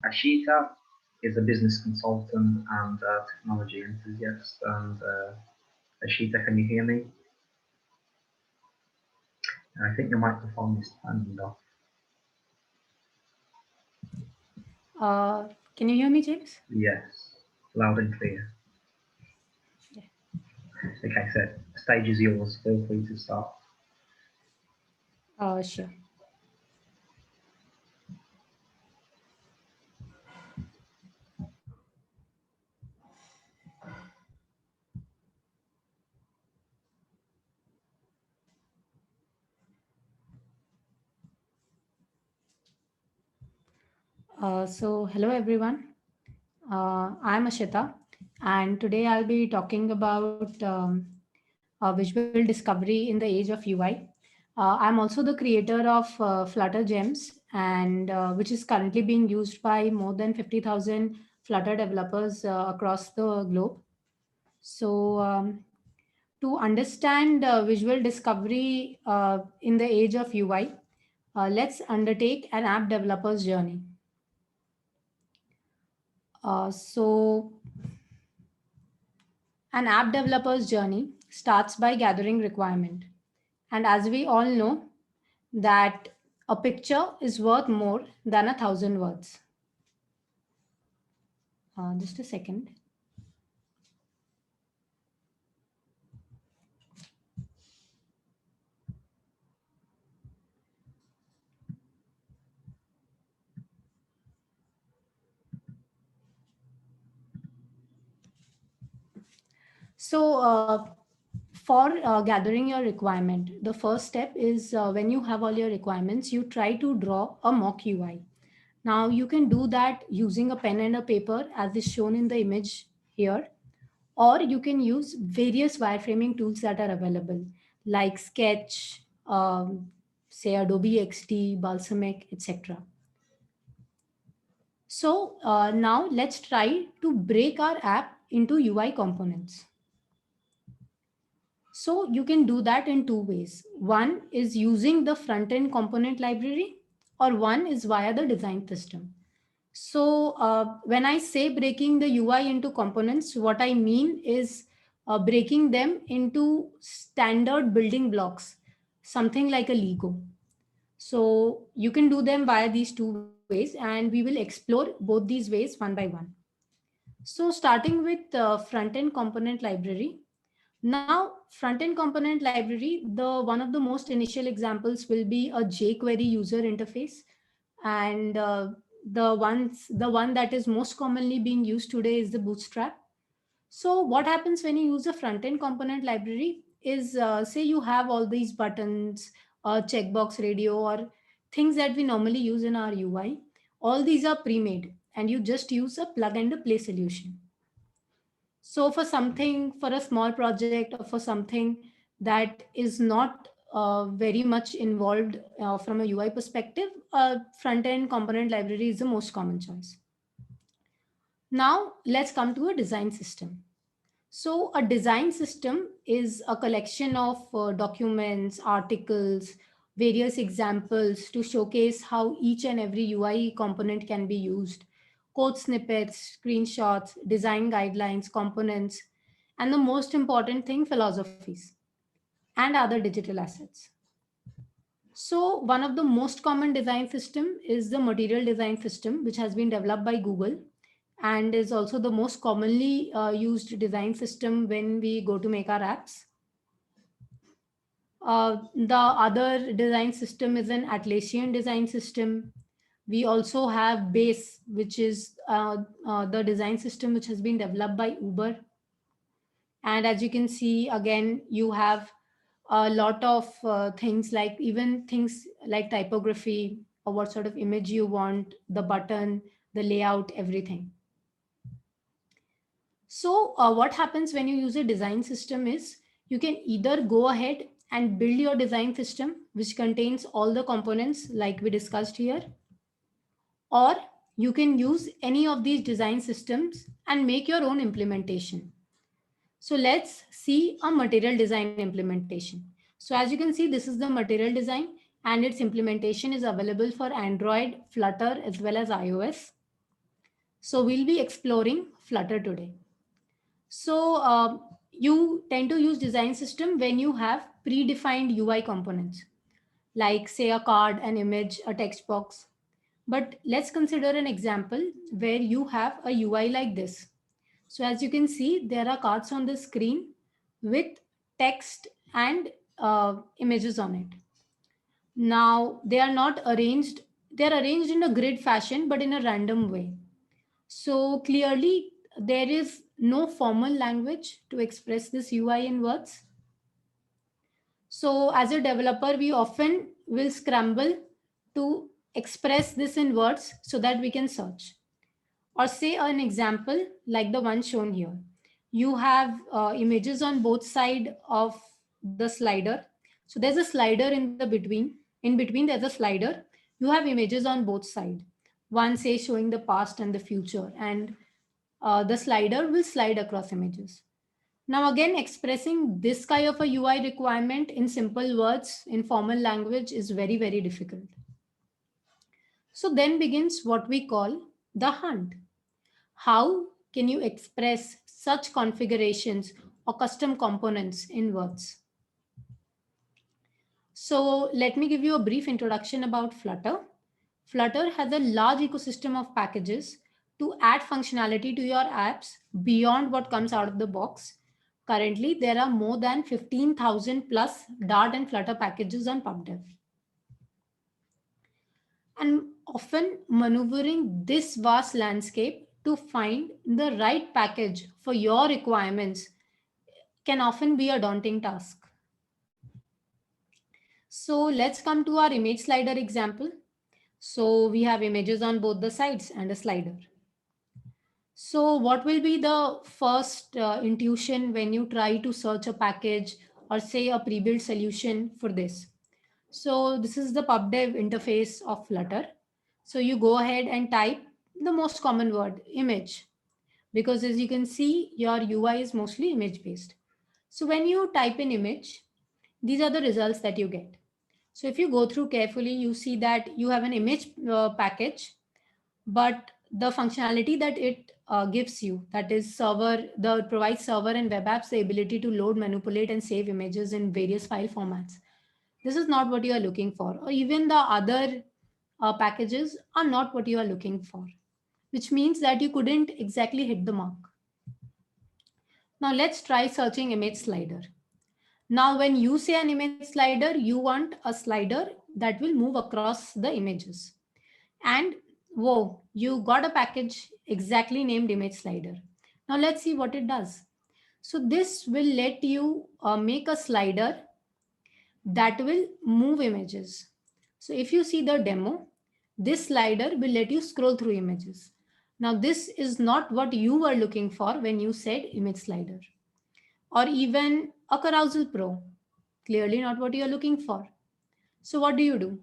Ashita is a business consultant and technology enthusiast. And Ashita, can you hear me? I think your microphone is turned off. Can you hear me, James? Yes, loud and clear. Yeah. Okay, so the stage is yours. Feel free to start. Sure. Hello everyone. I'm Ashita, and today I'll be talking about visual discovery in the age of UI. I'm also the creator of Flutter Gems, and which is currently being used by more than 50,000 Flutter developers across the globe. So, to understand visual discovery in the age of UI, let's undertake an app developer's journey. So, an app developer's journey starts by gathering requirement. And as we all know, that a picture is worth more than 1,000 words. Just a second. So, for gathering your requirement, the first step is when you have all your requirements, you try to draw a mock UI. Now, you can do that using a pen and a paper as is shown in the image here, or you can use various wireframing tools that are available like Sketch, say Adobe XD, Balsamic, etc. So now let's try to break our app into UI components. So you can do that in two ways. One is using the front-end component library, or one is via the design system. So when I say breaking the UI into components, what I mean is breaking them into standard building blocks, something like a Lego. So you can do them via these two ways, and we will explore both these ways one by one. So starting with front-end component library. Now, front-end component library, the one of the most initial examples will be a jQuery user interface, and the one that is most commonly being used today is the Bootstrap. So, what happens when you use a front-end component library is, say, you have all these buttons, checkbox radio, or things that we normally use in our UI. All these are pre-made, and you just use a plug and a play solution. So for something, for a small project or for something that is not very much involved from a UI perspective, front end component library is the most common choice. Now let's come to a design system. So a design system is a collection of documents, articles, various examples to showcase how each and every UI component can be used, code snippets, screenshots, design guidelines, components, and the most important thing, philosophies and other digital assets. So one of the most common design system is the material design system, which has been developed by Google and is also the most commonly used design system when we go to make our apps. The other design system is an Atlassian design system. We also have Base, which is the design system which has been developed by Uber. And as you can see, again, you have a lot of things, like even things like typography or what sort of image you want, the button, the layout, everything. So what happens when you use a design system is you can either go ahead and build your design system, which contains all the components like we discussed here, or you can use any of these design systems and make your own implementation. So let's see a material design implementation. So as you can see, this is the material design, and its implementation is available for Android, Flutter, as well as iOS. So we'll be exploring Flutter today. So you tend to use design system when you have predefined UI components, like say a card, an image, a text box. But let's consider an example where you have a UI like this. So as you can see, there are cards on the screen with text and images on it. Now they are not arranged, they are arranged in a grid fashion, but in a random way. So clearly there is no formal language to express this UI in words. So as a developer, we often will scramble to express this in words so that we can search. Or say an example like the one shown here. You have images on both sides of the slider. So there's a slider in the between. In between, there's a slider. You have images on both sides. One say showing the past and the future, and the slider will slide across images. Now again, expressing this kind of a UI requirement in simple words in formal language is very, very difficult. So then begins what we call the hunt. How can you express such configurations or custom components in words? So let me give you a brief introduction about Flutter. Flutter has a large ecosystem of packages to add functionality to your apps beyond what comes out of the box. Currently, there are more than 15,000 plus Dart and Flutter packages on PubDev. And often maneuvering this vast landscape to find the right package for your requirements can often be a daunting task. So let's come to our image slider example. So we have images on both the sides and a slider. So what will be the first intuition when you try to search a package or say a pre-built solution for this? So this is the PubDev interface of Flutter. So you go ahead and type the most common word, image, because as you can see, your UI is mostly image based. So when you type in image, these are the results that you get. So if you go through carefully, you see that you have an image package, but the functionality that it gives you, that is provides server and web apps the ability to load, manipulate, and save images in various file formats. This is not what you are looking for, or even the other packages are not what you are looking for, which means that you couldn't exactly hit the mark. Now let's try searching image slider. Now, when you say an image slider, you want a slider that will move across the images. And whoa, you got a package exactly named image slider. Now let's see what it does. So this will let you make a slider that will move images. So if you see the demo, this slider will let you scroll through images. Now this is not what you were looking for when you said image slider, or even a Carousel Pro. Clearly not what you are looking for. So what do you do?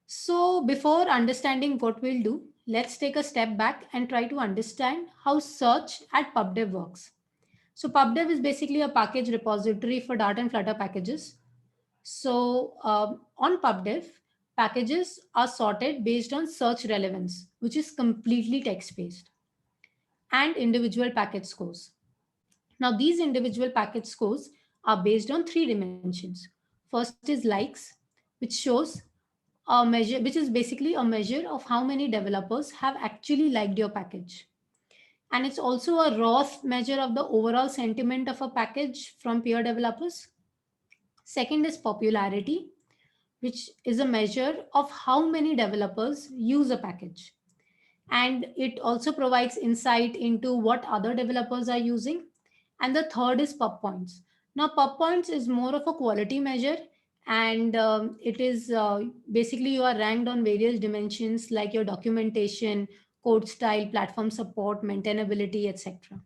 So before understanding what we'll do, let's take a step back and try to understand how search at PubDev works. So PubDev is basically a package repository for Dart and Flutter packages. So on PubDev, packages are sorted based on search relevance, which is completely text-based, and individual package scores. Now these individual package scores are based on three dimensions. First is likes, which shows a measure, which is basically a measure of how many developers have actually liked your package. And it's also a raw measure of the overall sentiment of a package from peer developers. Second is popularity, which is a measure of how many developers use a package. And it also provides insight into what other developers are using. And the third is pub points. Now, pub points is more of a quality measure, and it is basically you are ranked on various dimensions like your documentation, code style, platform support, maintainability, etc.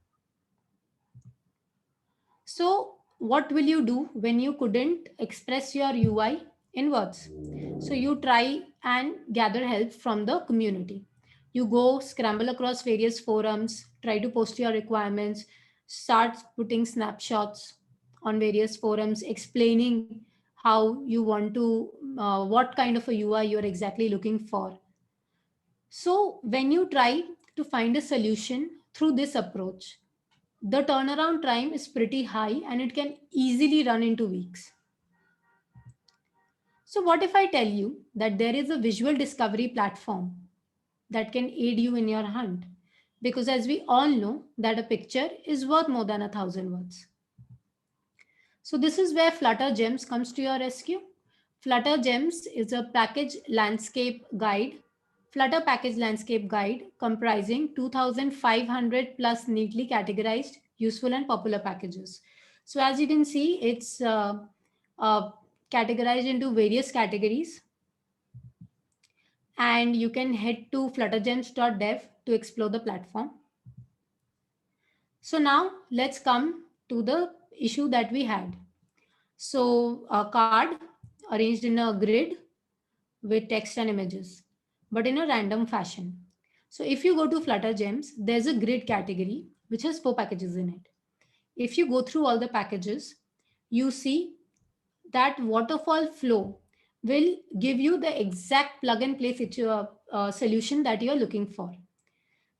So what will you do when you couldn't express your UI in words? So you try and gather help from the community. You go scramble across various forums, try to post your requirements, start putting snapshots on various forums, explaining how you want to, what kind of a UI you're exactly looking for. So when you try to find a solution through this approach, the turnaround time is pretty high and it can easily run into weeks. So what if I tell you that there is a visual discovery platform that can aid you in your hunt? Because as we all know that a picture is worth more than 1,000 words. So this is where Flutter Gems comes to your rescue. Flutter Gems is a package landscape guide, Flutter package landscape guide comprising 2,500 plus neatly categorized, useful and popular packages. So as you can see, it's uh, categorized into various categories, and you can head to fluttergems.dev to explore the platform. So now let's come to the issue that we had. So a card arranged in a grid with text and images, but in a random fashion. So if you go to Flutter Gems, there's a grid category which has 4 packages in it. If you go through all the packages, you see that waterfall flow will give you the exact plug and play solution that you're looking for.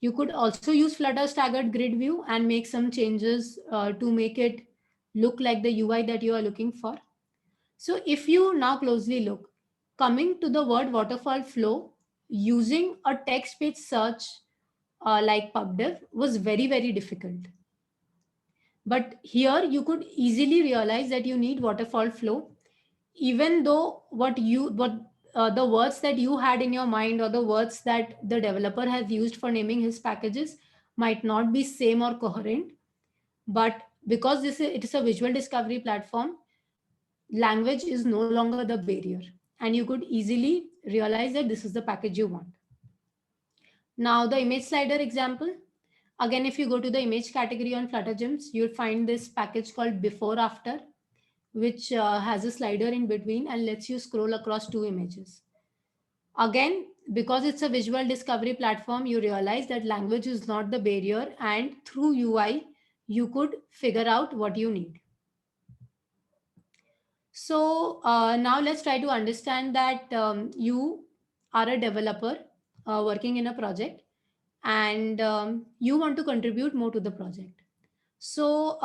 You could also use Flutter staggered grid view and make some changes to make it look like the UI that you are looking for. So if you now closely look, coming to the word waterfall flow using a text page search like PubDev was very, very difficult. But here you could easily realize that you need waterfall flow, even though the words that you had in your mind or the words that the developer has used for naming his packages might not be same or coherent. But because it is a visual discovery platform, language is no longer the barrier, and you could easily realize that this is the package you want. Now the image slider example. Again, if you go to the image category on Flutter Gems, you'll find this package called before after, which has a slider in between and lets you scroll across 2 images. Again, because it's a visual discovery platform, you realize that language is not the barrier, and through UI, you could figure out what you need. So now let's try to understand that you are a developer working in a project, and you want to contribute more to the project. So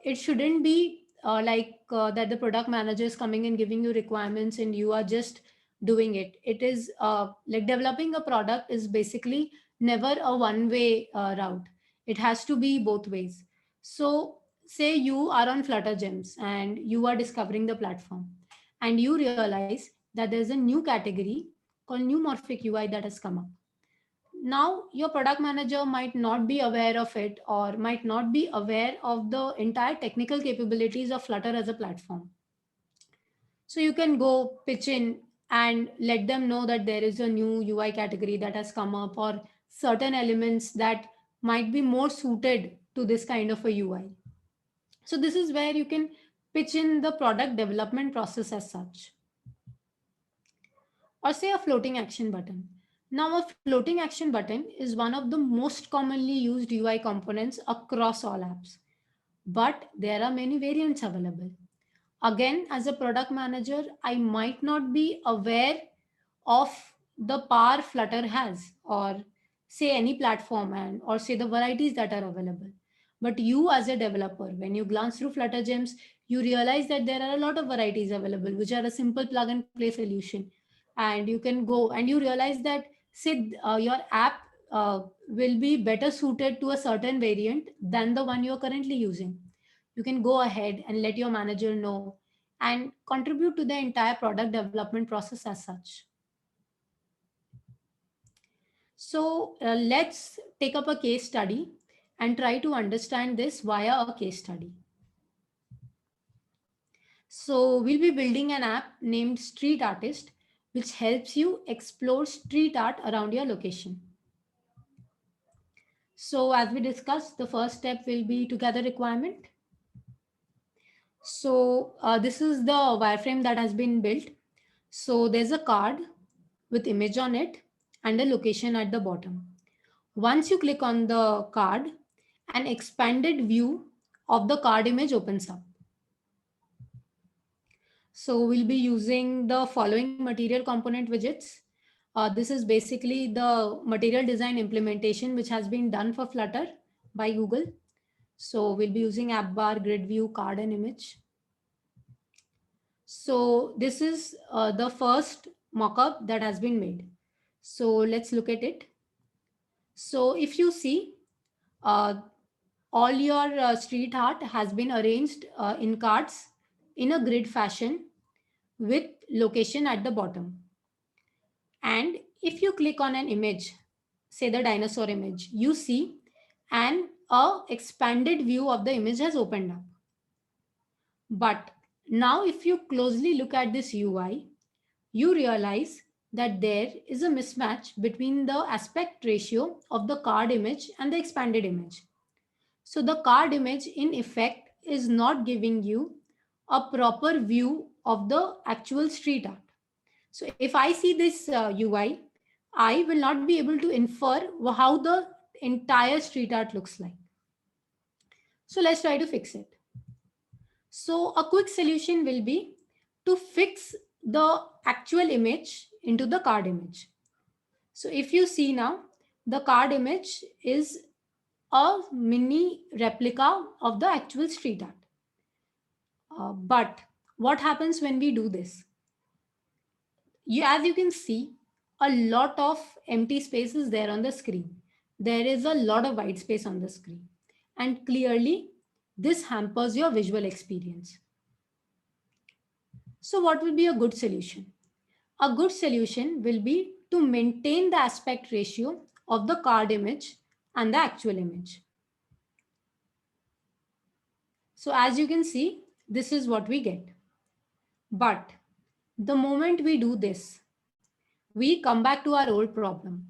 it shouldn't be that the product manager is coming and giving you requirements and you are just doing it. It is like developing a product is basically never a one-way route. It has to be both ways. So say you are on Flutter Gems and you are discovering the platform, and you realize that there's a new category called new morphic UI that has come up. Now your product manager might not be aware of it or might not be aware of the entire technical capabilities of Flutter as a platform. So you can go pitch in and let them know that there is a new UI category that has come up, or certain elements that might be more suited to this kind of a UI. So this is where you can pitch in the product development process as such. Or say a floating action button. Now, a floating action button is one of the most commonly used UI components across all apps, but there are many variants available. Again, as a product manager, I might not be aware of the power Flutter has, or say any platform, and or say the varieties that are available. But you as a developer, when you glance through Flutter Gems, you realize that there are a lot of varieties available, which are a simple plug and play solution. And you can go and you realize that say your app will be better suited to a certain variant than the one you're currently using. You can go ahead and let your manager know and contribute to the entire product development process as such. So let's take up a case study and try to understand this via a case study. So we'll be building an app named Street Artist, which helps you explore street art around your location. So as we discussed, the first step will be to gather requirement. So this is the wireframe that has been built. So there's a card with image on it and a location at the bottom. Once you click on the card, an expanded view of the card image opens up. So we'll be using the following material component widgets. This is basically the material design implementation which has been done for Flutter by Google. So we'll be using app bar, grid view, card, and image. So this is the first mockup that has been made. So let's look at it. So if you see, uh, all your street art has been arranged in cards in a grid fashion with location at the bottom. And if you click on an image, say the dinosaur image, you see an expanded view of the image has opened up. But now if you closely look at this UI, you realize that there is a mismatch between the aspect ratio of the card image and the expanded image. So the card image in effect is not giving you a proper view of the actual street art. So if I see this UI, I will not be able to infer how the entire street art looks like. So let's try to fix it. So a quick solution will be to fix the actual image into the card image. So if you see now, the card image is a mini replica of the actual street art. But what happens when we do this? As you can see, a lot of empty space is there on the screen. There is a lot of white space on the screen. And clearly, this hampers your visual experience. So what will be a good solution? A good solution will be to maintain the aspect ratio of the card image and the actual image. So as you can see, this is what we get. But the moment we do this, we come back to our old problem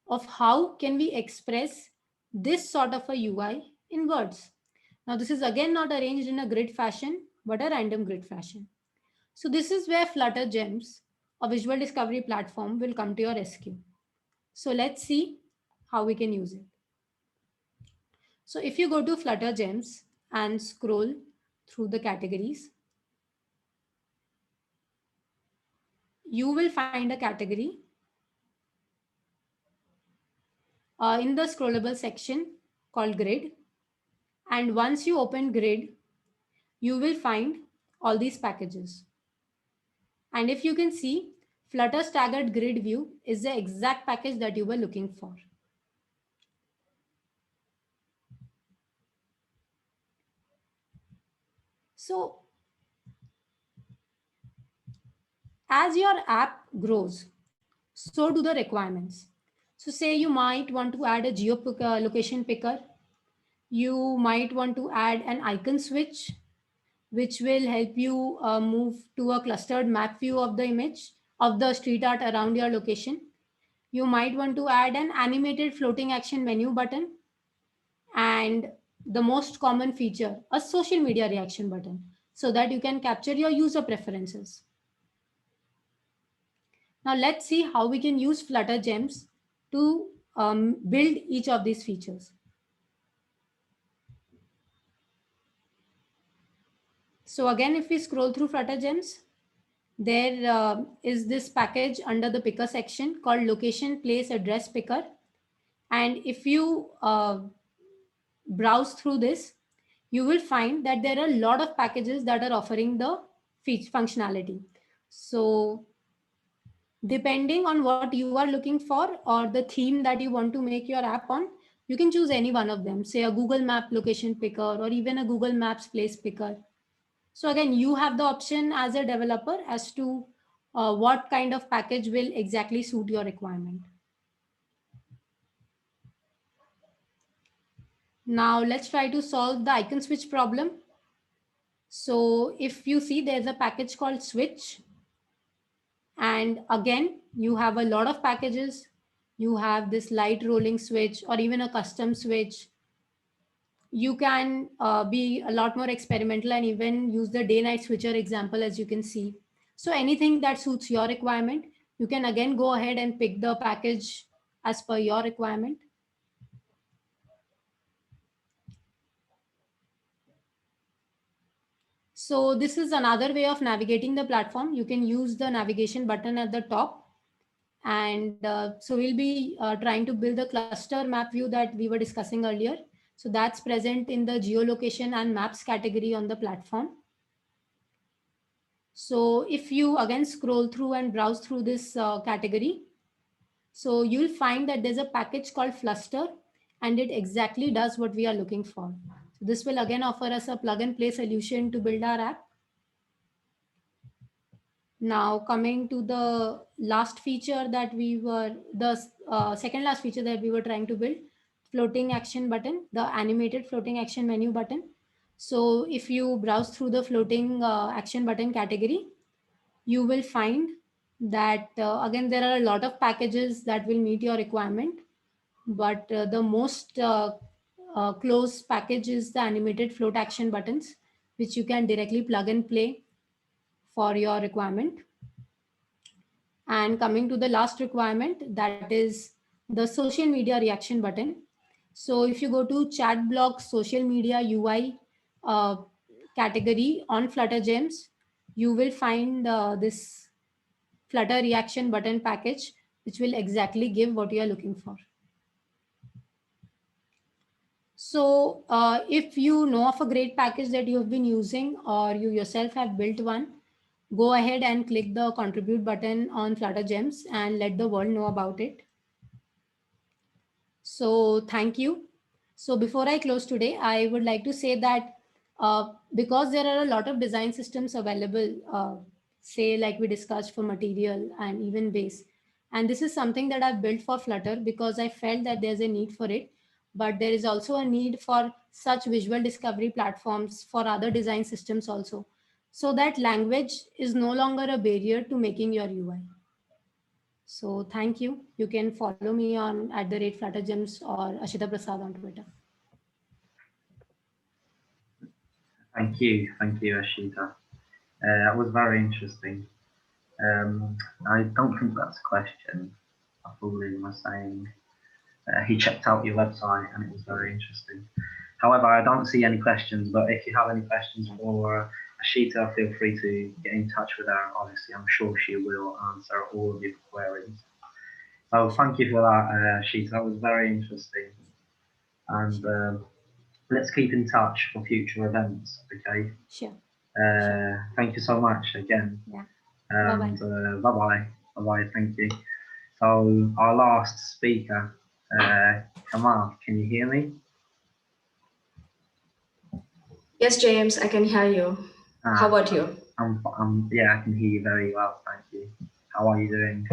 of how can we express this sort of a UI in words. Now this is again not arranged in a grid fashion, but a random grid fashion. So this is where Flutter Gems, a visual discovery platform, will come to your rescue. So let's see how we can use it. So if you go to Flutter Gems and scroll through the categories, you will find a category in the scrollable section called grid. And once you open grid, you will find all these packages. And if you can see, Flutter staggered grid view is the exact package that you were looking for. So as your app grows, so do the requirements. So say you might want to add a geolocation picker. You might want to add an icon switch, which will help you move to a clustered map view of the image of the street art around your location. You might want to add an animated floating action menu button, and the most common feature, a social media reaction button, so that you can capture your user preferences. Now let's see how we can use Flutter Gems to build each of these features. So again, if we scroll through Flutter Gems, there is this package under the picker section called location place address picker. And if you browse through this, you will find that there are a lot of packages that are offering the functionality. So depending on what you are looking for or the theme that you want to make your app on, you can choose any one of them, say a Google Map location picker or even a Google Maps place picker. So again, you have the option as a developer as to what kind of package will exactly suit your requirement. Now let's try to solve the icon switch problem. So if you see, there's a package called switch. And again, you have a lot of packages. You have this light rolling switch or even a custom switch. You can be a lot more experimental and even use the day night switcher example, as you can see. So anything that suits your requirement, you can again go ahead and pick the package as per your requirement. So this is another way of navigating the platform. You can use the navigation button at the top. And so we'll be trying to build the cluster map view that we were discussing earlier. So that's present in the geolocation and maps category on the platform. So if you again scroll through and browse through this category, so you'll find that there's a package called Fluster, and it exactly does what we are looking for. So this will again offer us a plug and play solution to build our app. Now coming to the last feature that we were, the second last feature that we were trying to build, floating action button, the animated floating action menu button. So if you browse through the floating action button category, you will find that again, there are a lot of packages that will meet your requirement, but the most close package is the animated float action buttons, which you can directly plug and play for your requirement. And coming to the last requirement, that is the social media reaction button. So if you go to Chatblock social media UI category on Flutter Gems, you will find this Flutter reaction button package, which will exactly give what you are looking for. So if you know of a great package that you have been using, or you yourself have built one, go ahead and click the contribute button on Flutter Gems and let the world know about it. So thank you. So before I close today, I would like to say that because there are a lot of design systems available, say like we discussed for material and even base, and this is something that I've built for Flutter because I felt that there's a need for it, but there is also a need for such visual discovery platforms for other design systems also, so that language is no longer a barrier to making your UI. So thank you. You can follow me on @FlutterGems or Ashita Prasad on Twitter. Thank you, Ashita. That was very interesting. I don't think that's a question. I probably was saying he checked out your website and it was very interesting. However, I don't see any questions, but if you have any questions for Ashita, feel free to get in touch with her. Obviously, I'm sure she will answer all of your queries. So thank you for that, Ashita. That was very interesting. And let's keep in touch for future events, okay? Sure. Thank you so much again. Yeah. And bye-bye. Bye-bye, thank you. So our last speaker, Kamal, can you hear me? Yes, James, I can hear you. How about you? Yeah, I can hear you very well, thank you. How are you doing?